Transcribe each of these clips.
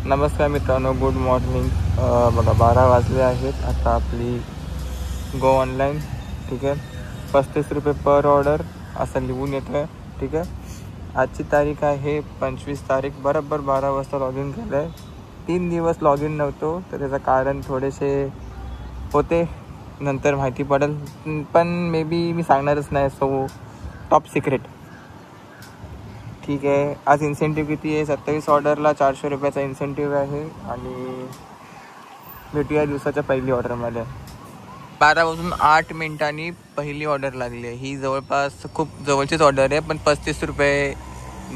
नमस्कार मित्रांनो, good morning. बघा 12 वाजले आहेत. आता आपली गो ऑनलाईन, ठीक आहे. 35 रुपये पर ऑर्डर असं लिहून येतं आहे, ठीक आहे. आजची तारीख आहे 25 तारीख. बरोबर 12 वाजता लॉग इन केलं आहे. 3 दिवस लॉग इन नव्हतो, तर त्याचं कारण थोडेसे होते, नंतर माहिती पडेल, पण मे बी मी सांगणारच नाही. सो टॉप सिक्रेट, ठीक आहे. आज इन्सेंटिव्ह किती आहे? 27 ऑर्डरला 400 रुपयाचा इन्सेंटिव्ह आहे. आणि भेटूया दिवसाच्या पहिली ऑर्डरमध्ये. 12:08 पहिली ऑर्डर लागली आहे. ही जवळपास खूप जवळचीच ऑर्डर आहे, पण 35 रुपये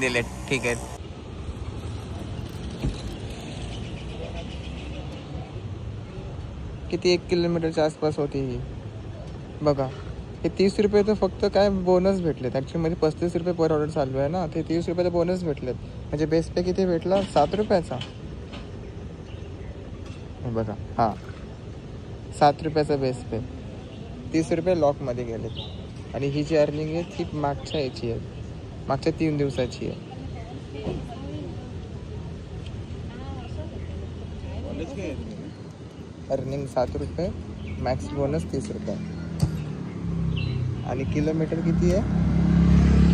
दिलेत, ठीक आहे. किती 1 किलोमीटरच्या आसपास होती ही. बघा, हे 30 रुपये तर फक्त काय बोनस भेटलेत. ॲक्च्युअली 35 रुपये पर ऑर्डर चालू आहे ना, ते 30 रुपयाचा बोनस भेटलेत. म्हणजे बेस पे किती भेटला? 7 रुपयाचा. बघा, हां, 7 रुपयाचा बेस पे. 30 रुपये लॉकमध्ये गेलेत. आणि ही जी अर्निंग आहे ती मागच्या याची आहे, मागच्या 3 दिवसाची आहे. अर्निंग 7 रुपये, मॅक्स बोनस 30 रुपये. आणि किलोमीटर किती आहे?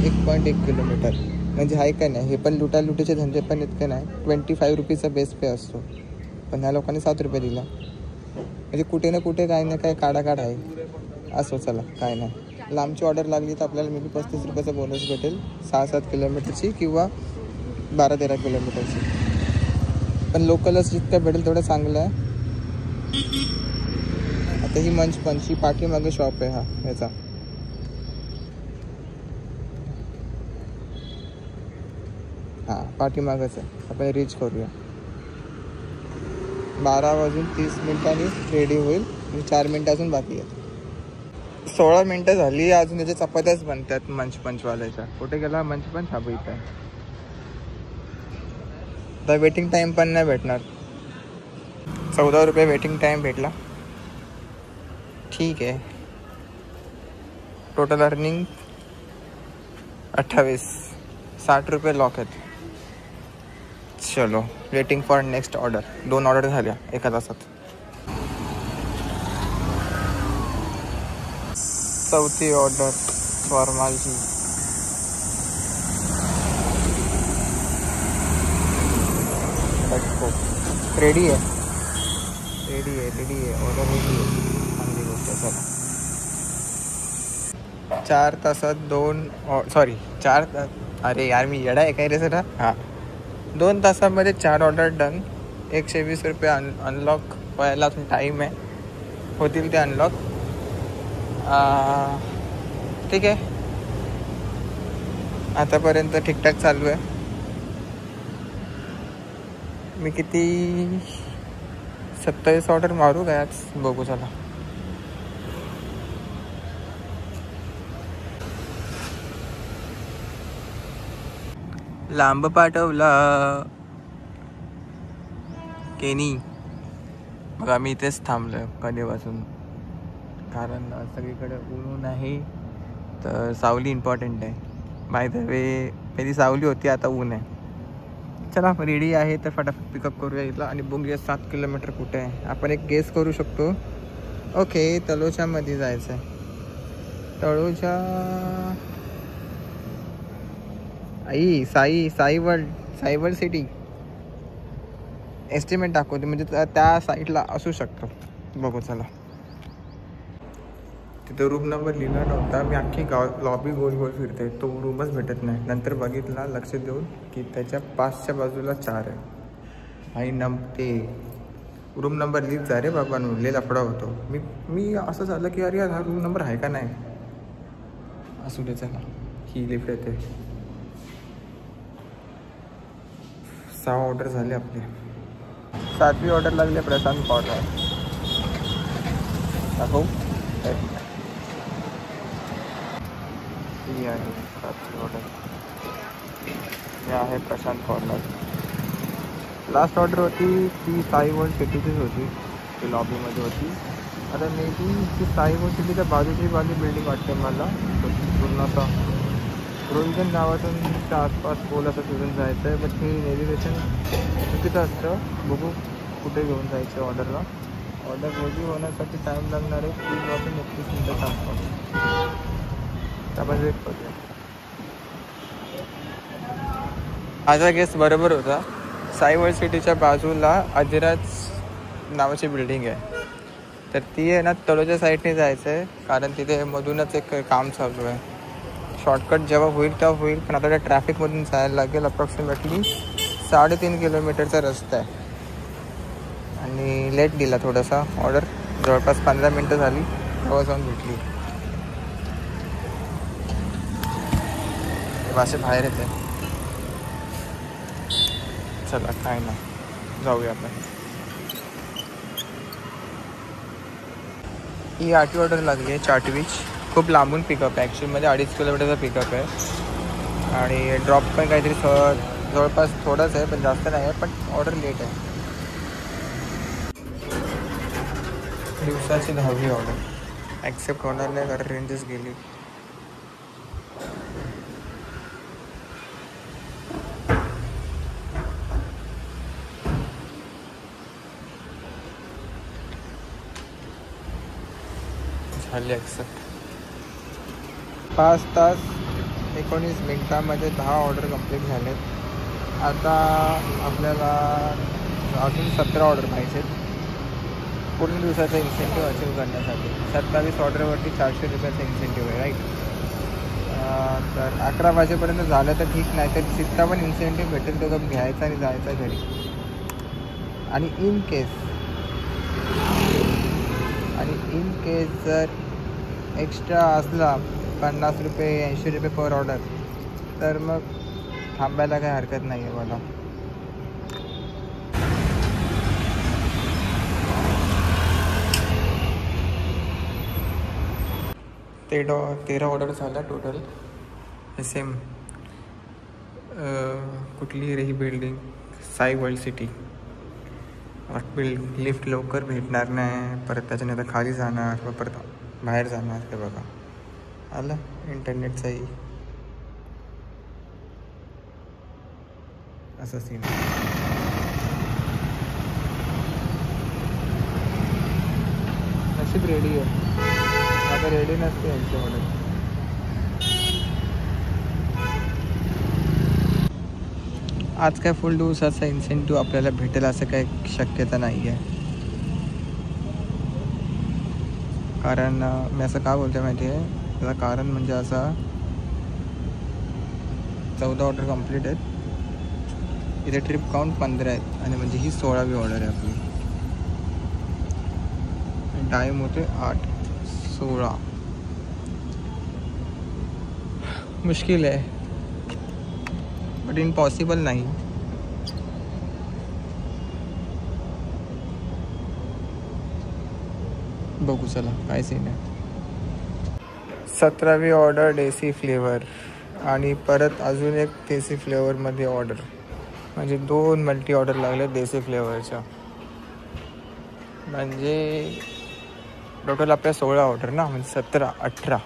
1.1 किलोमीटर. म्हणजे आहे का नाही, हे पण लुटालुटीचे धंदे पण इतके नाही. 25 रुपीचा बेस पे असतो, पण ह्या लोकांनी 7 रुपये दिला. म्हणजे कुठे ना कुठे काही ना काही काढाकाढ आहे. असो, चला काय नाही. लांबची ऑर्डर लागली तर आपल्याला मे बी 35 रुपयाचा बोनस भेटेल, 6-7 किलोमीटरची किंवा 12-13 किलोमीटरची. पण लोकलच जितकं भेटेल तेवढं चांगलं आहे. आता ही मंच पाठीमागे शॉप आहे हा ह्याचा. हां, पाठीमागच आहे. आपण रीच करूया. 12:30 रेडी होईल. 4 मिनटं अजून बाकी आहेत. 16 मिनटं झाली, अजून त्याच्या चपात्याच बनतात मंचवाल्याच्या. कुठे गेला मंच? हा इथं आहे. आता वेटिंग टाईम पण नाही भेटणार. 14 रुपये वेटिंग टाईम भेटला, ठीक आहे. Total earning 28. 60 रुपये लॉक आहेत. चलो, waiting for next order. 2 order झाल्या एका तासात. चौथी ऑर्डर फॉर्मालची. रेडी आहे ऑर्डर रेडी आहे. चांगली गोष्ट. चला, 4 तासात 4 तास. अरे यार, मी येडा आहे काय रे सर. हां, 2 तासामध्ये 4 ऑर्डर डन. 120 रुपये अनलॉक व्हायला अजून टाईम आहे. होतील ते अनलॉक, ठीक आहे. आतापर्यंत ठीकठाक चालू आहे. मी किती 27 ऑर्डर मारू काय आज? बघू, चला. लांब पाठवला केनी. बघा, मी इथेच थांबलो आहे कधीपासून, कारण सगळीकडे ऊन आहे, तर सावली इम्पॉर्टंट आहे. बाय द वे, पहिली सावली होती, आता ऊन आहे. चला, रेडी आहे तर फटाफट पिकअप करूया इथला आणि बघूया 7 किलोमीटर कुठे आहे. आपण एक गेस करू शकतो. ओके, तळोजामध्ये जायचं आहे. Taloja, Sai world city estimate दाखवते, म्हणजे त्या साईडला असू शकतो. बघू, चला. तिथं रूम नंबर लिहिला नव्हता. मी अख्खी लॉबी गोल फिरते, तो रूमच भेटत नाही. नंतर बघितला लक्ष देऊन की त्याच्या पासच्या बाजूला 4 आहे. आणि ते रूम नंबर लिहित जा रे बाबा, लय लफडा होतो. मी असं झालं की अरे हा रूम नंबर आहे का नाही. असू दे, चला. ही लिफ्ट येते. 6 ऑर्डर झाले आपले. 7वी ऑर्डर लागली प्रशांत कॉर्नर. दाखवू? ही आहे 7वी ऑर्डर. हे आहे प्रशांत कॉर्नर. लास्ट ऑर्डर होती ती साई वर्ल्ड सिटीचीच होती, ती लॉबीमध्ये होती. आता मे बी ती साई वर्ल्ड सिटीच्या बाजूची बिल्डिंग वाटते मला. पूर्ण असा प्रोव्हिजन गावातून आसपास पोल असं फिरून जायचं आहे. बट हे नेव्हिगेशन चुकीचं असतं. बघू कुठे घेऊन जायचं ऑर्डरला. ऑर्डर रेडी होण्यासाठी टाईम लागणार आहे 3 वाजून 31 मिनिटाचा आसपास. आपण वेट करूया. माझा गेस बरोबर होता. साई वर्ल्ड सिटीच्या बाजूला अजिराज नावाची बिल्डिंग आहे. तर ती आहे ना तळोच्या साईडने जायचं आहे, कारण तिथे मधूनच एक काम चालू आहे. शॉर्टकट जेव्हा होईल तेव्हा होईल, पण आता त्या ट्रॅफिकमधून जायला लागेल. अप्रॉक्सिमेटली 3.5 किलोमीटरचा रस्ता आहे आणि लेट दिला थोडासा. ऑर्डर जवळपास 15 मिनटं झाली तेव्हा जाऊन भेटली. वासे बाहेर येते. चला काय ना, जाऊया आपण. ही 8वी ऑर्डर लागली आहे चाटवीच. खूप लांबून पिकअप आहे. ॲक्च्युअलमध्ये 2.5 किलोमीटरचा पिकअप आहे आणि ड्रॉप पण काहीतरी जवळपास थोडंच आहे, पण जास्त नाही आहे. पण ऑर्डर लेट आहे. दिवसाची 10वी ऑर्डर ॲक्सेप्ट होणार नाही कारण रेंजेस गेली. झाली ॲक्सेप्ट. 5 तास 19 मिनटामध्ये 10 ऑर्डर कंप्लीट झालेत. आता आपल्याला अजून 17 ऑर्डर पाहिजेत पूर्ण दिवसाचा इन्सेंटिव्ह अचीव करण्यासाठी. 27 ऑर्डरवरती 400 रुपयाचा इन्सेंटिव्ह आहे, राईट. तर 11 वाजेपर्यंत झालं तर ठीक, नाही तर जितका पण इन्सेंटिव्ह भेटेल तो कप घ्यायचा आणि जायचा घरी. आणि इन केस जर एक्स्ट्रा असला 50 रुपये 80 रुपये पर ऑर्डर, तर मग थांबायला काही हरकत नाही आहे मला. ते 13 ऑर्डर झाला टोटल. सेम कुठली रे ही building, Sai world city. Lift लवकर भेटणार नाही, परत त्याच्यानंतर खाली जाणार व परत बाहेर जाणार. ते बघा आलं इंटरनेटचाही असं सीन. नशीब रेडी आहे, आता रेडी नसते यांची ऑर्डर. आज काय फुल दिवसाचा इन्सेंटिव्ह आपल्याला भेटेल असं काही शक्यता नाही आहे. कारण मी असं का बोलतो माहिती आहे, त्याचं कारण म्हणजे असा 14 ऑर्डर कंप्लीट आहेत. इथे ट्रिप काउंट 15 आहेत आणि म्हणजे ही 16वी ऑर्डर आहे आपली. टाईम होते 8:16. मुश्किल आहे बट इम्पॉसिबल नाही. बघू चला काय सीन आहे. 17वी ऑर्डर देसी फ्लेवर आणि परत अजून एक देसी फ्लेवरमध्ये ऑर्डर, म्हणजे 2 मल्टी ऑर्डर लागले देसी फ्लेवरच्या. म्हणजे टोटल आपल्या 16 ऑर्डर ना, म्हणजे 17-18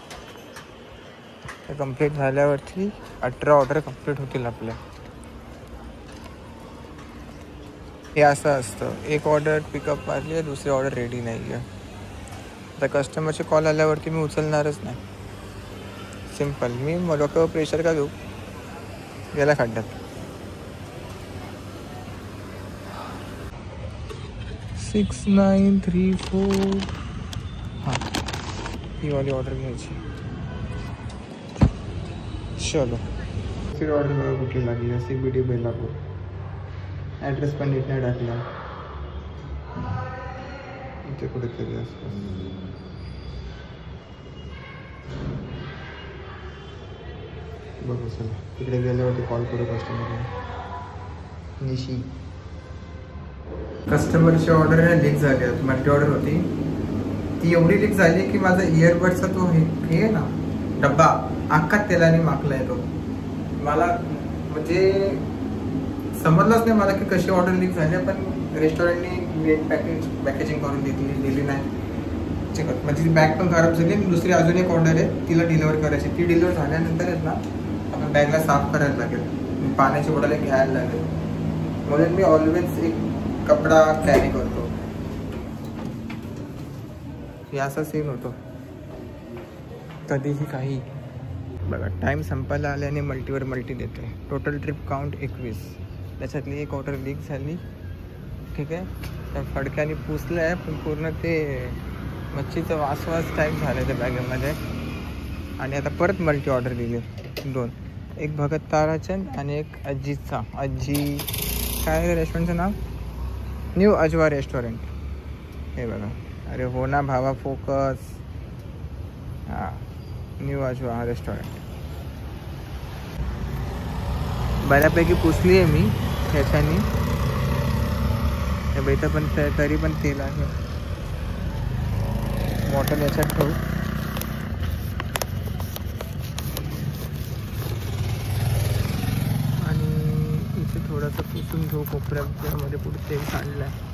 ते कंप्लीट झाल्यावरती 18 ऑर्डर कंप्लीट होतील आपल्या. हे असं असतं, एक ऑर्डर पिकअप मारली आहे, दुसरी ऑर्डर रेडी नाही आहे. आता कस्टमरचे कॉल आल्यावरती मी उचलणारच नाही. सिम्पल. मी डोक्यावर प्रेशर का घेऊ, गेला खड्ड्यात. 6934. हां, ही वाली ऑर्डर घ्यायची. चलो फिर ऑर्डर बघा कुठली लागली आहे. CBD बेलापूर. ॲड्रेस पण नीट नाही टाकला, इथे कुठेतरी असतं. बघू चला, तिकडे गेल्यावरती कॉल करू कस्टमरला. निशी कस्टमरची ऑर्डर लीक झाली आहे. मल्टी ऑर्डर होती ती एवढी लीक झाली की माझा इयरबडचा तो हे आहे ना डब्बा अख्खा तेलाने माखला आहे. तो मला म्हणजे समजलंच नाही मला की कशी ऑर्डर लीक झाली. पण रेस्टॉरंटनी नीट पॅकेजिंग करून दिली नाही. म्हणजे ती बॅग पण खराब झाली. दुसरी अजून एक ऑर्डर आहे तिला डिलिव्हर करायची. ती डिलिव्हर झाल्यानंतरच ना बॅगला साफ करायला लागेल, पाण्याची बॉटल घ्यायला लागेल, म्हणून मी ऑलवेज एक कपडा कॅरी करतो. हे असा सीन होतो कधीही काही. बघा टाईम संपायला आल्याने मल्टीवर मल्टी देते. टोटल ट्रिप काउंट 21, त्याच्यातली एक ऑर्डर लीक झाली. ठीक आहे, त्या फडक्याने पुसलं आहे पण पूर्ण ते मच्छीचं वासवास टाईप झालं त्या बॅगेमध्ये. आणि आता परत मल्टी ऑर्डर दिली 2, एक भगत ताराचंद आणि एक अज्जीचा. अज्जी काय रेस्टॉरंटचं नाव? न्यू अजवा रेस्टॉरंट. हे बघा, अरे हो ना भावा, फोकस. हां, न्यू अजवा रेस्टॉरंट. बऱ्यापैकी पुसली आहे मी ह्याच्यानी. इथं पण तरी पण तेल आहे. बॉटल याच्यात ठेवू. आणि इथे थोडंसं पुसून घेऊ कोपऱ्यामध्ये. पुढे तेल सांडलं आहे.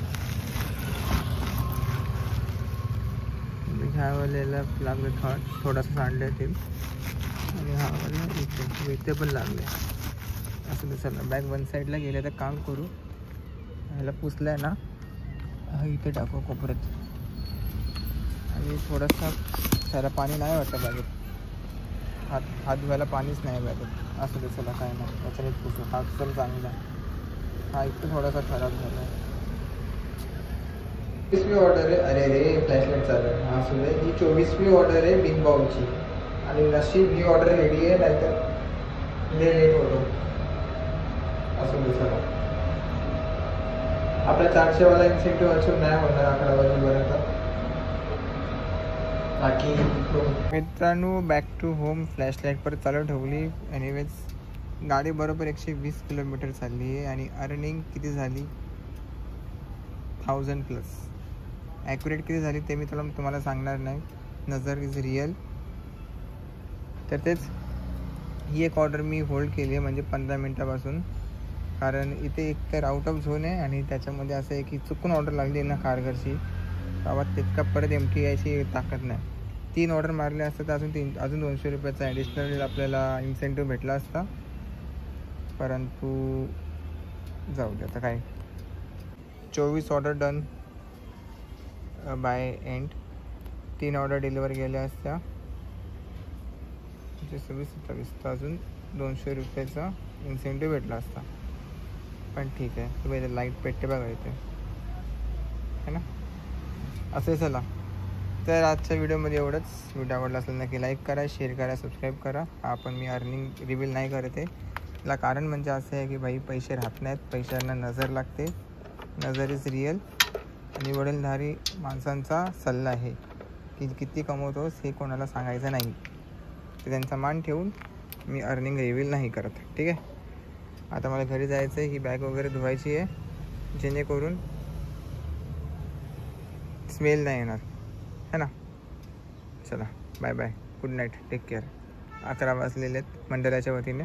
ह्या वेळेला लागलं थोडंसं सांडलं तेल. आणि हा वेळेला इथे पण लागले. असं दिसलं. बॅग वन साईडला गेलं तर काम करू. ह्याला पुसलं आहे ना, हा इथे टाकू कोपऱ्यात. आणि थोडंसं त्याला पाणी नाही वाटतं बॅगेत. हात धुवायला पाणीच नाही बॅगेत. असं दिसलं काय नाही, त्याच्यानेच पुसू. हा चल चांगला. हा इथे थोडासा खराब झाला आहे. 24वी ऑर्डर आहे. अरे रे फ्लॅशलाईट चालू आहे. हा सुद्धा ही 24वी ऑर्डर आहे बिग बाउलची. आणि नशीब ही ऑर्डर रेडी आहे, नाहीतर लेट होतो. असं दिसलं. आपला 400वाला इन्सेंटिव्ह अचीव नाही होणार 11 वाजेपर्यंत. बाकी मित्रांनो, बॅक टू होम. फ्लॅशलाईट परत चालू ठेवली. एनिवेज गाडी बरोबर 120 किलोमीटर चालली आहे. आणि अर्निंग किती झाली? 1000+. ॲक्युरेट किती झाली ते मी तुम्हाला सांगणार नाही. नजर इज रिअल. तर तेच ही एक ऑर्डर मी होल्ड केली आहे, म्हणजे 15 मिनटापासून. कारण इथे एक तर आउट ऑफ झोन आहे आणि त्याच्यामध्ये असं आहे की चुकून ऑर्डर लागली ना कारगरची, बाबा तितका परत एमटी यायची ताकद नाही. 3 ऑर्डर मारले असतं तर अजून 200 रुपयाचा ॲडिशनल आपल्याला इन्सेंटिव्ह भेटला असता. परंतु जाऊ दे आता काय. 24 order done by end. 3 order deliver केल्या असत्या. 26-27 तर अजून 200 रुपयाचा इन्सेंटिव्ह भेटला असता. पण ठीक आहे, तुम्ही लाईट पेटते बघा इथे, है ना. असं चला, तर आजच्या व्हिडिओमध्ये एवढंच. व्हिडिओ आवडला असेल नक्की लाईक करा, शेअर करा, सबस्क्राईब करा. आपण मी अर्निंग रिव्हील नाही करत आहे. त्याला कारण म्हणजे असं आहे की भाई पैसे राहत नाहीत, पैशांना नजर लागते. नजर इज रिअल. आणि वडीलधारी माणसांचा सल्ला आहे की किती कमवतोस हे कोणाला सांगायचं नाही. तर त्यांचा मान ठेवून मी अर्निंग रिव्हील नाही करत. ठीक आहे, आता मला घरी जायचं आहे. ही बॅग वगैरे धुवायची आहे, जेणेकरून स्मेल नाही येणार, है ना. चला bye bye, good night, take care. 11 वाजलेले आहेत मंडळाच्या वतीने.